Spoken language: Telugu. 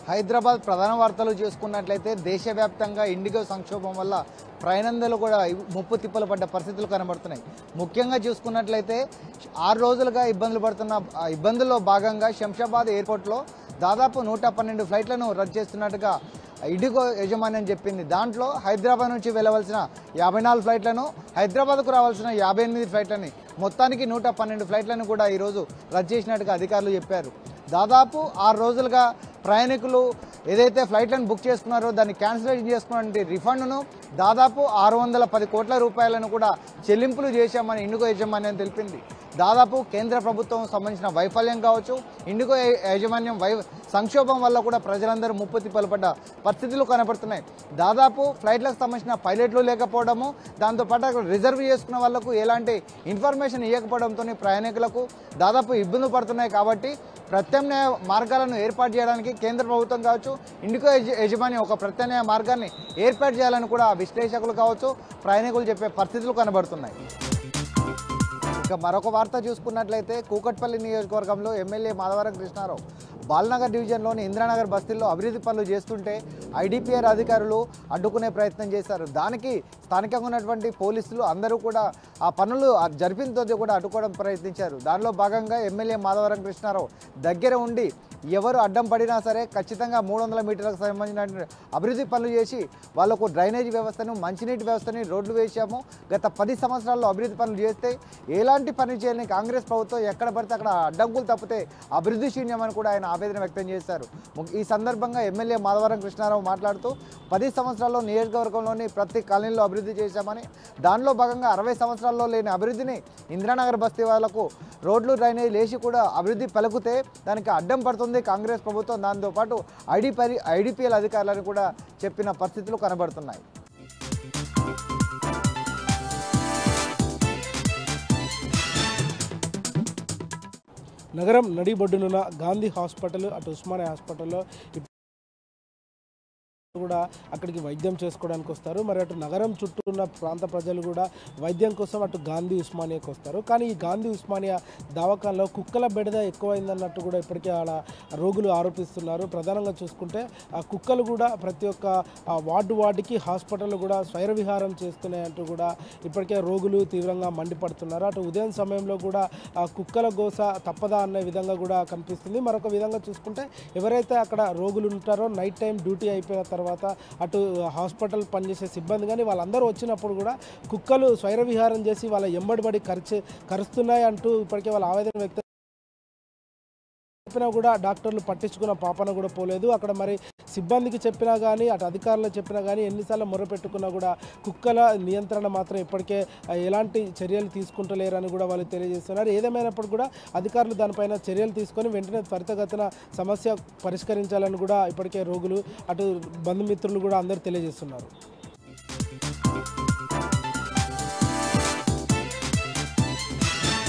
హైదరాబాద్ ప్రధాన వార్తలు చూసుకున్నట్లయితే దేశవ్యాప్తంగా ఇండిగో సంక్షోభం వల్ల ప్రయాణంలో కూడా ముప్పు తిప్పలు పడ్డ పరిస్థితులు కనబడుతున్నాయి. ముఖ్యంగా చూసుకున్నట్లయితే 6 రోజులుగా ఇబ్బందుల్లో భాగంగా శంషాబాద్ ఎయిర్పోర్ట్లో దాదాపు 112 ఫ్లైట్లను రద్దు చేస్తున్నట్టుగా ఇండిగో యాజమాన్యం చెప్పింది. దాంట్లో హైదరాబాద్ నుంచి వెళ్ళవలసిన 54 ఫ్లైట్లను, హైదరాబాద్కు రావాల్సిన 58 ఫ్లైట్లని, మొత్తానికి 112 ఫ్లైట్లను కూడా ఈరోజు రద్దు చేసినట్టుగా అధికారులు చెప్పారు. దాదాపు 6 రోజులుగా ప్రయాణికులు ఏదైతే ఫ్లైట్లను బుక్ చేసుకున్నారో దాన్ని క్యాన్సిలేషన్ చేసుకున్న రిఫండ్ను దాదాపు 610 కోట్ల రూపాయలను కూడా చెల్లింపులు చేశామని ఇండిగో యాజమాన్యం తెలిపింది. దాదాపు కేంద్ర ప్రభుత్వం సంబంధించిన వైఫల్యం కావచ్చు, ఇండిగో యాజమాన్యం సంక్షోభం వల్ల కూడా ప్రజలందరూ ముప్పు తిప్పలు పడ్డ పరిస్థితులు కనబడుతున్నాయి. దాదాపు ఫ్లైట్లకు సంబంధించిన పైలట్లు లేకపోవడము, దాంతోపాటు రిజర్వ్ చేసుకున్న వాళ్లకు ఎలాంటి ఇన్ఫర్మేషన్ ఇవ్వకపోవడంతో ప్రయాణికులకు దాదాపు ఇబ్బందులు పడుతున్నాయి. కాబట్టి ప్రత్యామ్నాయ మార్గాలను ఏర్పాటు చేయడానికి కేంద్ర ప్రభుత్వం కావచ్చు, ఇండిగో యాజమాన్యం ఒక ప్రత్యామ్నాయ మార్గాన్ని ఏర్పాటు చేయాలని కూడా విశ్లేషకులు కావచ్చు, ప్రయాణికులు చెప్పే పరిస్థితులు కనబడుతున్నాయి. ఇక మరొక వార్త చూసుకున్నట్లయితే కూకట్పల్లి నియోజకవర్గంలో ఎమ్మెల్యే మాధవరం కృష్ణారావు బాలనగర్ డివిజన్లోని ఇంద్రానగర్ బస్తీల్లో అభివృద్ధి పనులు చేస్తుంటే ఐడిపిఆర్ అధికారులు అడ్డుకునే ప్రయత్నం చేశారు. దానికి స్థానికంగా ఉన్నటువంటి పోలీసులు అందరూ కూడా ఆ పనులు జరిపిన కూడా అడ్డుకోవడం ప్రయత్నించారు. దానిలో భాగంగా ఎమ్మెల్యే మాధవరం కృష్ణారావు దగ్గర ఉండి ఎవరు అడ్డం పడినా సరే ఖచ్చితంగా 300 మీటర్లకు సంబంధించిన అభివృద్ధి పనులు చేసి వాళ్లకు డ్రైనేజ్ వ్యవస్థను, మంచినీటి వ్యవస్థని, రోడ్లు వేశాము. గత 10 సంవత్సరాల్లో అభివృద్ధి పనులు చేస్తే ఎలాంటి పని చేయాలని కాంగ్రెస్ ప్రభుత్వం ఎక్కడ పడితే అక్కడ అడ్డంకులు తప్పితే అభివృద్ధి శూన్యమని కూడా ఆయన ఆవేదన వ్యక్తం చేశారు. ఈ సందర్భంగా ఎమ్మెల్యే మాధవరం కృష్ణారావు మాట్లాడుతూ 10 సంవత్సరాల్లో నియోజకవర్గంలోని ప్రతి కాలనీలో అభివృద్ధి చేశామని, దానిలో భాగంగా 60 సంవత్సరాల్లో లేని అభివృద్ధిని ఇంద్రానగర్ బస్తీ వాళ్లకు రోడ్లు, డ్రైనేజ్ లేచి కూడా అభివృద్ధి పలుకుతే దానికి అడ్డం పడుతుంది కాంగ్రెస్ ప్రభుత్వం. దాంతోపాటు ఐడిపిఎల్ అధికారులను కూడా చెప్పిన పరిస్థితులు కనబడుతున్నాయి. నగరం నడిబొడ్డునున్న గాంధీ హాస్పిటల్, అటు ఉస్మానియా హాస్పిటల్లో కూడా అక్కడికి వైద్యం చేసుకోవడానికి వస్తారు. మరి అటు నగరం చుట్టూ ఉన్న ప్రాంత ప్రజలు కూడా వైద్యం కోసం అటు గాంధీ ఉస్మానియాకి వస్తారు. కానీ ఈ గాంధీ ఉస్మానియా దవాఖానలో కుక్కల బెడద ఎక్కువైందన్నట్టు కూడా ఇప్పటికే ఆడ రోగులు ఆరోపిస్తున్నారు. ప్రధానంగా చూసుకుంటే ఆ కుక్కలు కూడా ప్రతి ఒక్క వార్డుకి హాస్పిటల్ కూడా స్వైర విహారం చేస్తున్నాయంటూ కూడా ఇప్పటికే రోగులు తీవ్రంగా మండిపడుతున్నారు. అటు ఉదయం సమయంలో కూడా ఆ కుక్కల గోస తప్పదా అనే విధంగా కూడా కనిపిస్తుంది. మరొక విధంగా చూసుకుంటే ఎవరైతే అక్కడ రోగులు ఉంటారో నైట్ టైం డ్యూటీ అయిపోయిన తర్వాత అటు హాస్పిటల్ పనిచేసే సిబ్బంది కానీ వాళ్ళందరూ వచ్చినప్పుడు కూడా కుక్కలు స్వైర విహారం చేసి వాళ్ళ ఎంబడిబడి కరుస్తున్నాయి అంటూ ఇప్పటికే వాళ్ళ ఆవేదన వ్యక్తం చెప్పినా కూడా డాక్టర్లు పట్టించుకున్న పాపన కూడా పోలేదు. అక్కడ మరి సిబ్బందికి చెప్పినా కానీ అటు అధికారులు చెప్పినా కానీ ఎన్నిసార్లు మొర్రపెట్టుకున్నా కూడా కుక్కల నియంత్రణ మాత్రం ఇప్పటికే ఎలాంటి చర్యలు తీసుకుంటలేరని కూడా వాళ్ళు తెలియజేస్తున్నారు. ఏదేమైనప్పుడు కూడా అధికారులు దానిపైన చర్యలు తీసుకొని వెంటనే త్వరితగతిన సమస్య పరిష్కరించాలని కూడా ఇప్పటికే రోగులు అటు బంధుమిత్రులు కూడా అందరూ తెలియజేస్తున్నారు.